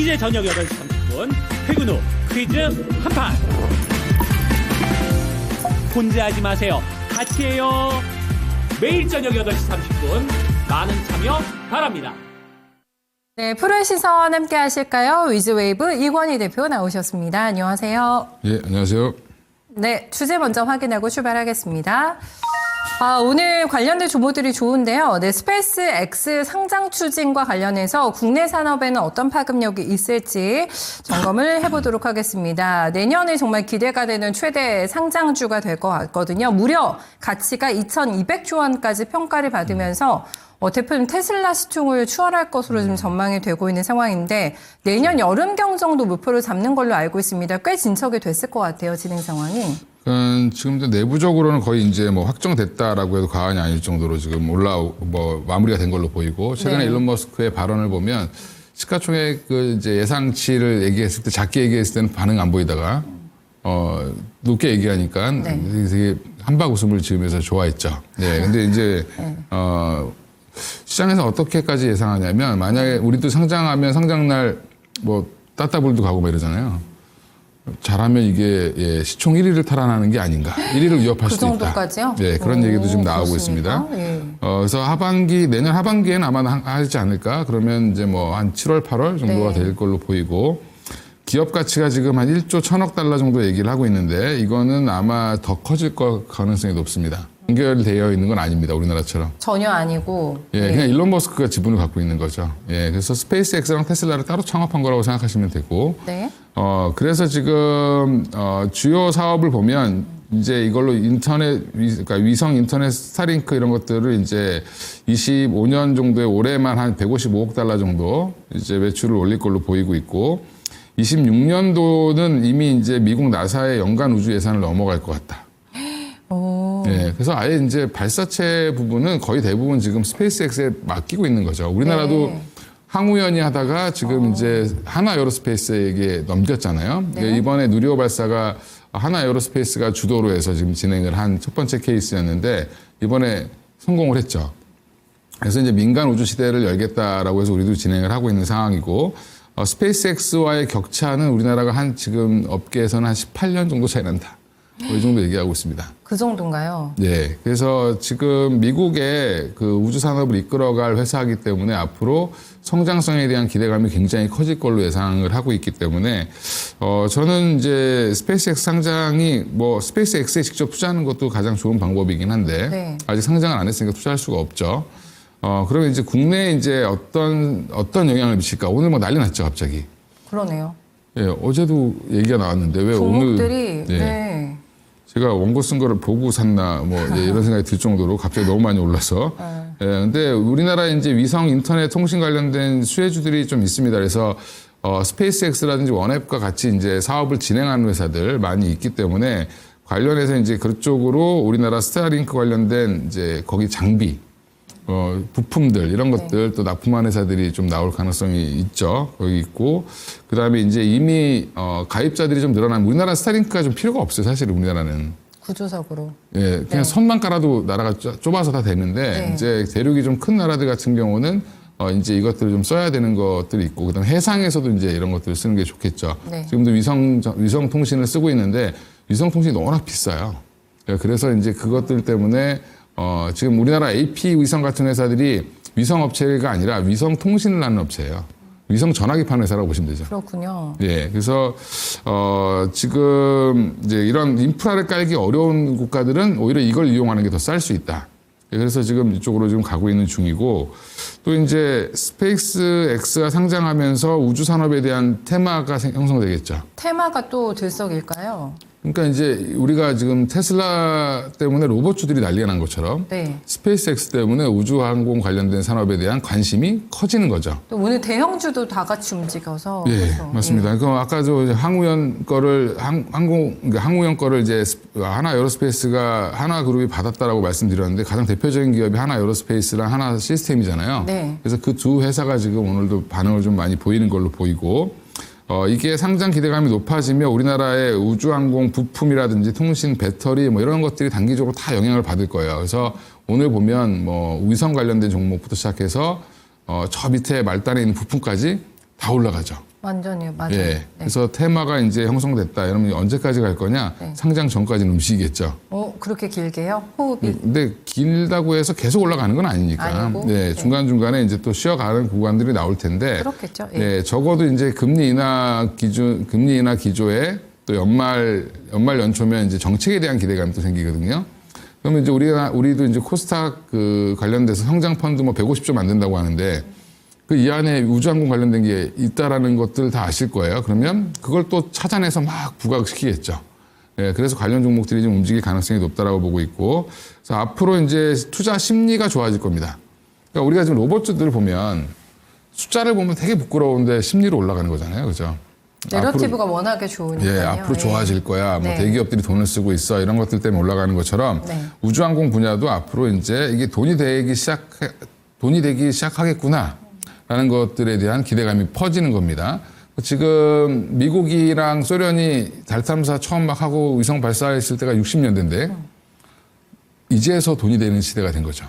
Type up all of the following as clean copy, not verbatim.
이제 저녁 8시 30분 퇴근 후 퀴즈 한판. 혼자 하지 마세요. 같이 해요. 매일 저녁 8시 30분 많은 참여 바랍니다. 네, 프로의 시선 함께 하실까요? 위즈웨이브 이권희 대표 나오셨습니다. 안녕하세요. 예, 안녕하세요. 네, 주제 먼저 확인하고 출발하겠습니다. 오늘 관련된 정보들이 좋은데요. 네, 스페이스 X 상장 추진과 관련해서 국내 산업에는 어떤 파급력이 있을지 점검을 해보도록 하겠습니다. 내년에 정말 기대가 되는 최대 상장주가 될 것 같거든요. 무려 가치가 2,200조 원까지 평가를 받으면서 대표님 테슬라 시총을 추월할 것으로 지금 전망이 되고 있는 상황인데 내년 여름경 정도 목표를 잡는 걸로 알고 있습니다. 꽤 진척이 됐을 것 같아요, 진행 상황이. 지금 내부적으로는 거의 이제 뭐 확정됐다라고 해도 과언이 아닐 정도로 지금 마무리가 된 걸로 보이고 최근에 네. 일론 머스크의 발언을 보면 시가총액 그 이제 예상치를 얘기했을 때 작게 얘기했을 때는 반응 안 보이다가 높게 얘기하니까 네. 되게 한박 웃음을 지으면서 좋아했죠. 네, 근데 이제 시장에서 어떻게까지 예상하냐면 만약에 우리도 상장하면 상장날 뭐 따따블도 가고 뭐 이러잖아요. 잘하면 이게 시총 1위를 탈환하는 게 아닌가. 1위를 위협할 그 수도 있다. 정도까지요? 네, 그런 얘기도 지금 나오고 그렇습니까? 있습니다. 예. 그래서 내년 하반기에는 아마 하지 않을까. 그러면 이제 뭐 한 7월, 8월 정도가 네. 될 걸로 보이고 기업 가치가 지금 한 1조 1,000억 달러 정도 얘기를 하고 있는데 이거는 아마 더 커질 가능성이 높습니다. 연결되어 있는 건 아닙니다. 우리나라처럼. 전혀 아니고. 예, 네. 그냥 일론 머스크가 지분을 갖고 있는 거죠. 예, 그래서 스페이스 X랑 테슬라를 따로 창업한 거라고 생각하시면 되고. 네. 그래서 지금, 주요 사업을 보면 이제 이걸로 그러니까 위성 인터넷 스타링크 이런 것들을 이제 25년 정도에 올해만 한 155억 달러 정도 이제 매출을 올릴 걸로 보이고 있고 26년도는 이미 이제 미국 나사의 연간 우주 예산을 넘어갈 것 같다. 네, 그래서 아예 이제 발사체 부분은 거의 대부분 지금 스페이스X에 맡기고 있는 거죠. 우리나라도 네. 항우연이 하다가 지금 이제 하나 에어로스페이스에게 넘겼잖아요. 네. 이번에 누리호 발사가 하나 에어로스페이스가 주도로 해서 지금 진행을 한 첫 번째 케이스였는데 이번에 성공을 했죠. 그래서 이제 민간 우주 시대를 열겠다라고 해서 우리도 진행을 하고 있는 상황이고 스페이스X와의 격차는 우리나라가 지금 업계에서는 한 18년 정도 차이 난다. 이 정도 얘기하고 있습니다. 그 정도인가요? 네. 그래서 지금 미국의 그 우주 산업을 이끌어갈 회사이기 때문에 앞으로 성장성에 대한 기대감이 굉장히 커질 걸로 예상을 하고 있기 때문에 저는 이제 스페이스X 상장이 스페이스X에 직접 투자하는 것도 가장 좋은 방법이긴 한데 네. 아직 상장을 안 했으니까 투자할 수가 없죠. 그러면 이제 국내에 이제 어떤 영향을 미칠까? 오늘 난리 났죠, 갑자기. 그러네요. 예, 어제도 얘기가 나왔는데 왜 종목들이 오늘 네. 제가 원고 쓴 거를 보고 샀나 이런 생각이 들 정도로 갑자기 너무 많이 올라서. 예, 근데 우리나라에 이제 위성 인터넷 통신 관련된 수혜주들이 좀 있습니다. 그래서 스페이스X라든지 원앱과 같이 이제 사업을 진행하는 회사들 많이 있기 때문에 관련해서 이제 그쪽으로 우리나라 스타링크 관련된 이제 거기 장비 부품들 이런 것들 또 납품한 회사들이 좀 나올 가능성이 있죠. 거기 있고 그다음에 이제 이미 가입자들이 좀 늘어나면 우리나라 스타링크가 좀 필요가 없어요. 사실 우리나라는. 구조적으로. 예, 그냥 네. 선만 깔아도 나라가 좁아서 다 되는데 네. 이제 대륙이 좀 큰 나라들 같은 경우는 이제 이것들을 좀 써야 되는 것들이 있고 그다음 해상에서도 이제 이런 것들을 쓰는 게 좋겠죠. 네. 지금도 위성 통신을 쓰고 있는데 위성 통신이 워낙 비싸요. 예, 그래서 이제 그것들 때문에 지금 우리나라 AP 위성 같은 회사들이 위성 업체가 아니라 위성 통신을 하는 업체예요. 위성 전화기 파는 회사라고 보시면 되죠. 그렇군요. 예, 그래서 지금 이제 이런 인프라를 깔기 어려운 국가들은 오히려 이걸 이용하는 게 더 쌀 수 있다. 예, 그래서 지금 이쪽으로 지금 가고 있는 중이고 또 이제 스페이스 X가 상장하면서 우주 산업에 대한 테마가 형성되겠죠. 테마가 또 들썩일까요? 그러니까 이제 우리가 지금 테슬라 때문에 로봇주들이 난리가 난 것처럼 네. 스페이스X 때문에 우주항공 관련된 산업에 대한 관심이 커지는 거죠. 또 오늘 대형주도 다 같이 움직여서. 예, 그래서, 맞습니다. 그럼 아까 항우연 거를 항우연 거를 이제 하나 에어로스페이스가 하나 그룹이 받았다라고 말씀드렸는데 가장 대표적인 기업이 하나 에어로스페이스랑 하나 시스템이잖아요. 네. 그래서 그 두 회사가 지금 오늘도 반응을 좀 많이 보이는 걸로 보이고 이게 상장 기대감이 높아지면 우리나라의 우주항공 부품이라든지 통신, 배터리 이런 것들이 단기적으로 다 영향을 받을 거예요. 그래서 오늘 보면 위성 관련된 종목부터 시작해서 저 밑에 말단에 있는 부품까지 다 올라가죠. 완전히 맞아요. 예. 네. 그래서 테마가 이제 형성됐다. 이러면 언제까지 갈 거냐? 네. 상장 전까지는 음식이겠죠. 그렇게 길게요? 호흡이? 근데 길다고 해서 계속 올라가는 건 아니니까. 아니고? 네, 네. 중간중간에 이제 또 쉬어가는 구간들이 나올 텐데. 그렇겠죠. 예. 네, 적어도 이제 금리 인하 기조에 또 연말 연초면 이제 정책에 대한 기대감이 또 생기거든요. 그러면 이제 우리도 이제 코스닥 그 관련돼서 성장 펀드 뭐 150조 만든다고 하는데 그 이 안에 우주항공 관련된 게 있다라는 것들 다 아실 거예요. 그러면 그걸 또 찾아내서 막 부각시키겠죠. 예, 그래서 관련 종목들이 좀 움직일 가능성이 높다라고 보고 있고, 그래서 앞으로 이제 투자 심리가 좋아질 겁니다. 그러니까 우리가 지금 로봇주들을 보면 숫자를 보면 되게 부끄러운데 심리로 올라가는 거잖아요, 그죠? 내러티브가 워낙에 좋으니까요. 예, 앞으로 좋아질 거야. 뭐 네. 대기업들이 돈을 쓰고 있어. 이런 것들 때문에 올라가는 것처럼 네. 우주항공 분야도 앞으로 이제 이게 돈이 되기 시작하겠구나. 라는 것들에 대한 기대감이 퍼지는 겁니다. 지금 미국이랑 소련이 달 탐사 처음 막 하고 위성 발사했을 때가 60년대인데 이제서 돈이 되는 시대가 된 거죠.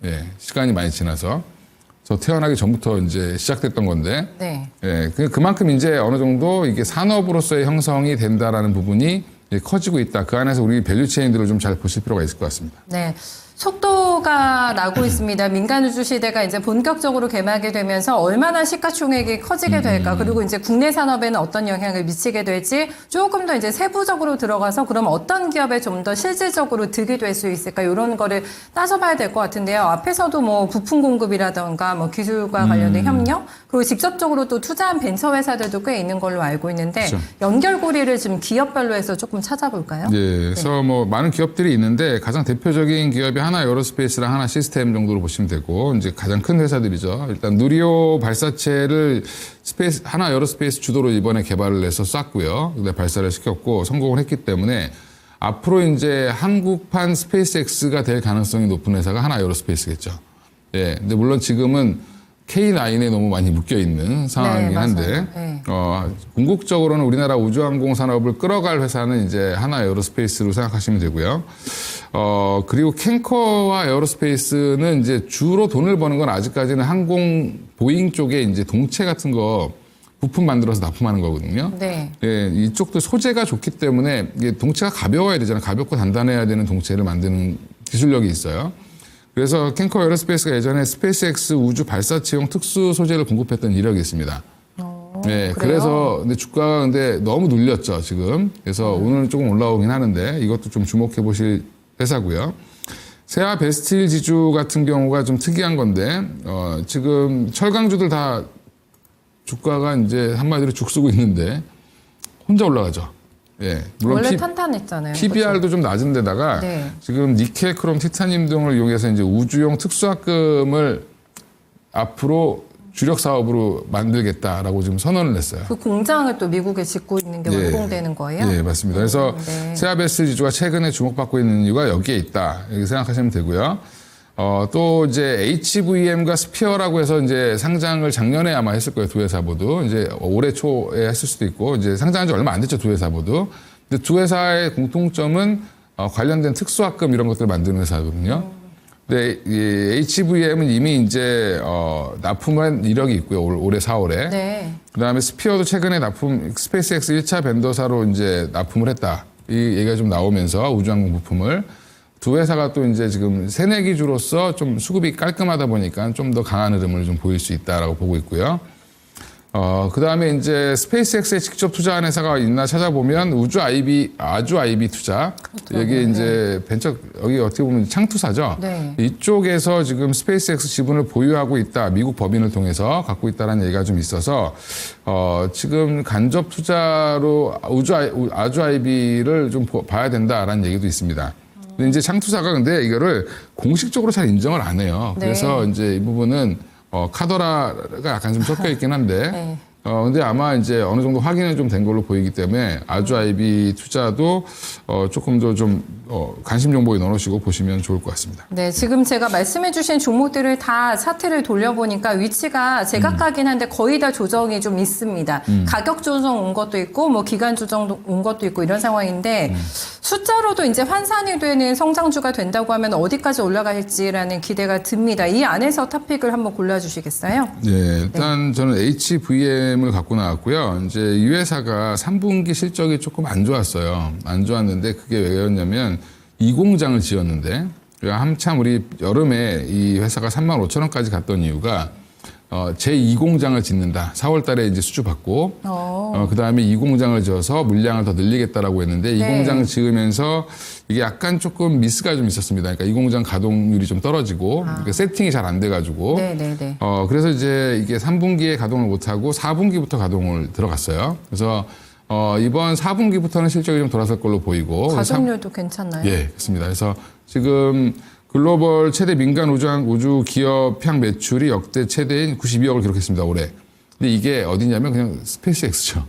예, 시간이 많이 지나서. 저 태어나기 전부터 이제 시작됐던 건데, 네. 예, 그만큼 이제 어느 정도 이게 산업으로서의 형성이 된다라는 부분이 이제 커지고 있다. 그 안에서 우리 밸류 체인들을 좀 잘 보실 필요가 있을 것 같습니다. 네. 속도가 나고 있습니다. 민간 우주 시대가 이제 본격적으로 개막이 되면서 얼마나 시가총액이 커지게 될까, 그리고 이제 국내 산업에는 어떤 영향을 미치게 될지 조금 더 이제 세부적으로 들어가서 그럼 어떤 기업에 좀 더 실질적으로 득이 될 수 있을까, 이런 거를 따져봐야 될 것 같은데요. 앞에서도 뭐 부품 공급이라던가 뭐 기술과 관련된 협력, 그리고 직접적으로 또 투자한 벤처 회사들도 꽤 있는 걸로 알고 있는데 그렇죠. 연결고리를 좀 기업별로 해서 조금 찾아볼까요? 예, 그래서 뭐 많은 기업들이 있는데 가장 대표적인 기업이 하나 에어로스페이스랑 하나 시스템 정도로 보시면 되고, 이제 가장 큰 회사들이죠. 일단 누리호 발사체를 하나 에어로스페이스 주도로 이번에 개발을 해서 쐈고요. 근데 발사를 시켰고 성공을 했기 때문에 앞으로 이제 한국판 스페이스X가 될 가능성이 높은 회사가 하나 에어로스페이스겠죠. 예, 근데 물론 지금은 K9에 너무 많이 묶여 있는 상황이긴 한데, 네. 궁극적으로는 우리나라 우주항공 산업을 끌어갈 회사는 이제 하나 에어로스페이스로 생각하시면 되고요. 그리고 캔커와 에어로스페이스는 이제 주로 돈을 버는 건 아직까지는 항공 보잉 쪽에 이제 동체 같은 거 부품 만들어서 납품하는 거거든요. 네. 예, 이쪽도 소재가 좋기 때문에 이게 동체가 가벼워야 되잖아요. 가볍고 단단해야 되는 동체를 만드는 기술력이 있어요. 그래서 캔커 에어로스페이스가 예전에 스페이스X 우주 발사체용 특수 소재를 공급했던 이력이 있습니다. 네, 그래요? 그래서 근데 주가가 근데 너무 눌렸죠, 지금. 그래서 오늘은 조금 올라오긴 하는데 이것도 좀 주목해 보실 회사고요. 세아 베스틸 지주 같은 경우가 좀 특이한 건데, 지금 철강주들 다 주가가 이제 한마디로 죽쓰고 있는데 혼자 올라가죠. 예, 물론 원래 탄탄했잖아요. PBR도 좀 낮은 데다가 네. 지금 니켈, 크롬, 티타늄 등을 이용해서 이제 우주용 특수화금을 앞으로 주력 사업으로 만들겠다라고 지금 선언을 냈어요. 그 공장을 또 미국에 짓고 있는 게 예. 완공되는 거예요? 예, 맞습니다. 그래서 네. 세아베스 지주가 최근에 주목받고 있는 이유가 여기에 있다. 이렇게 생각하시면 되고요. 또 이제 HVM과 스피어라고 해서 이제 상장을 작년에 아마 했을 거예요. 두 회사 모두. 이제 올해 초에 했을 수도 있고, 이제 상장한 지 얼마 안 됐죠. 두 회사 모두. 근데 두 회사의 공통점은 관련된 특수화금 이런 것들을 만드는 회사거든요. 근데 이 HVM은 이미 이제 납품한 이력이 있고요. 올해 4월에. 네. 그다음에 스피어도 최근에 스페이스X 1차 벤더사로 이제 납품을 했다. 이 얘기가 좀 나오면서 우주항공 부품을 두 회사가 또 이제 지금 새내기주로서 좀 수급이 깔끔하다 보니까 좀 더 강한 흐름을 좀 보일 수 있다라고 보고 있고요. 그 다음에 이제 스페이스X에 직접 투자한 회사가 있나 찾아보면 아주 IB 투자. 여기 이제 벤처, 여기 어떻게 보면 창투사죠. 네. 이쪽에서 지금 스페이스X 지분을 보유하고 있다. 미국 법인을 통해서 갖고 있다는 얘기가 좀 있어서, 지금 간접 투자로 아주 IB를 좀 봐야 된다라는 얘기도 있습니다. 근데 이제 창투사가 근데 이거를 공식적으로 잘 인정을 안 해요. 네. 그래서 이제 이 부분은 카더라가 약간 좀 섞여 있긴 한데, 네. 근데 아마 이제 어느 정도 확인은 좀 된 걸로 보이기 때문에 아주 IB 투자도 조금 더 좀 관심 정보에 넣어놓으시고 보시면 좋을 것 같습니다. 네, 지금 제가 말씀해주신 종목들을 다 차트를 돌려보니까 위치가 제각각이긴 한데 거의 다 조정이 좀 있습니다. 가격 조정 온 것도 있고, 뭐 기간 조정 온 것도 있고 이런 상황인데 숫자로도 이제 환산이 되는 성장주가 된다고 하면 어디까지 올라갈지라는 기대가 듭니다. 이 안에서 토픽을 한번 골라주시겠어요? 네, 일단 저는 HVM을 갖고 나왔고요. 이제 이 회사가 3분기 실적이 조금 안 좋았어요. 안 좋았는데 그게 왜였냐면 이 공장을 지었는데 한참 우리 여름에 이 회사가 35,000원까지 갔던 이유가 제2공장을 짓는다. 4월 달에 이제 수주 받고, 그 다음에 이 공장을 지어서 물량을 더 늘리겠다라고 했는데, 이 네. 공장을 지으면서 이게 약간 조금 미스가 좀 있었습니다. 그러니까 이 공장 가동률이 좀 떨어지고, 그러니까 세팅이 잘 안 돼가지고, 네네네. 그래서 이제 이게 3분기에 가동을 못하고 4분기부터 가동을 들어갔어요. 그래서 이번 4분기부터는 실적이 좀 돌아설 걸로 보이고. 가동률도 괜찮나요? 예, 그렇습니다. 그래서 지금 글로벌 최대 민간 우주 기업향 매출이 역대 최대인 92억을 기록했습니다, 올해. 근데 이게 어디냐면 그냥 스페이스X죠.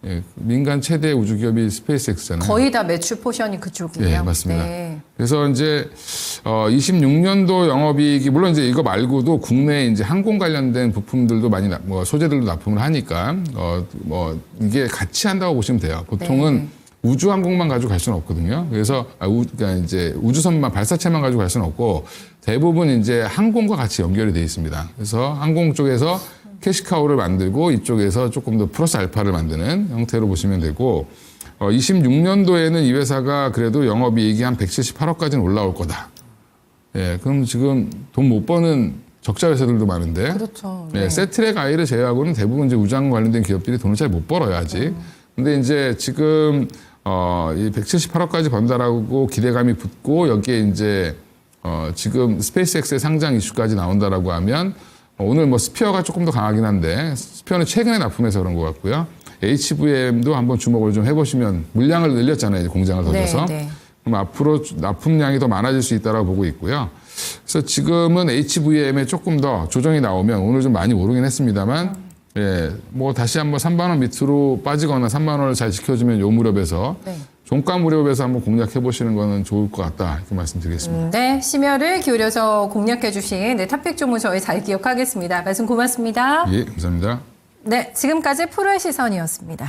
예, 민간 최대 우주 기업이 스페이스X잖아요. 거의 다 매출 포션이 그쪽이에요. 예, 맞습니다. 네. 그래서 이제 26년도 영업이익이 물론 이제 이거 말고도 국내 이제 항공 관련된 부품들도 많이 소재들도 납품을 하니까 이게 같이 한다고 보시면 돼요. 보통은 네. 우주 항공만 가지고 갈 수는 없거든요. 그래서 그러니까 이제 우주선만 발사체만 가지고 갈 수는 없고 대부분 이제 항공과 같이 연결이 돼 있습니다. 그래서 항공 쪽에서 캐시카우를 만들고 이쪽에서 조금 더 플러스 알파를 만드는 형태로 보시면 되고 26년도에는 이 회사가 그래도 영업이익이 한 178억까지는 올라올 거다. 예, 그럼 지금 돈 못 버는 적자 회사들도 많은데. 그렇죠. 예, 네. 세트랙 아이를 제외하고는 대부분 이제 우주항공 관련된 기업들이 돈을 잘 못 벌어요, 아직. 근데 이제 지금 이 178억까지 번다라고 기대감이 붙고 여기에 이제 지금 스페이스X의 상장 이슈까지 나온다라고 하면 오늘 뭐 스피어가 조금 더 강하긴 한데 스피어는 최근에 납품해서 그런 것 같고요. HVM도 한번 주목을 좀 해보시면 물량을 늘렸잖아요, 이제 공장을 더 줘서. 네, 네. 그럼 앞으로 납품량이 더 많아질 수 있다고 보고 있고요. 그래서 지금은 HVM에 조금 더 조정이 나오면 오늘 좀 많이 오르긴 했습니다만 예, 뭐 다시 한번 3만 원 밑으로 빠지거나 3만 원을 잘 지켜주면 요 무렵에서 네. 종가 무렵에서 한번 공략해 보시는 거는 좋을 것 같다 이렇게 말씀드리겠습니다. 네, 심혈을 기울여서 공략해 주신 토픽 종목 저희 잘 기억하겠습니다. 말씀 고맙습니다. 예, 감사합니다. 네, 지금까지 프로의 시선이었습니다.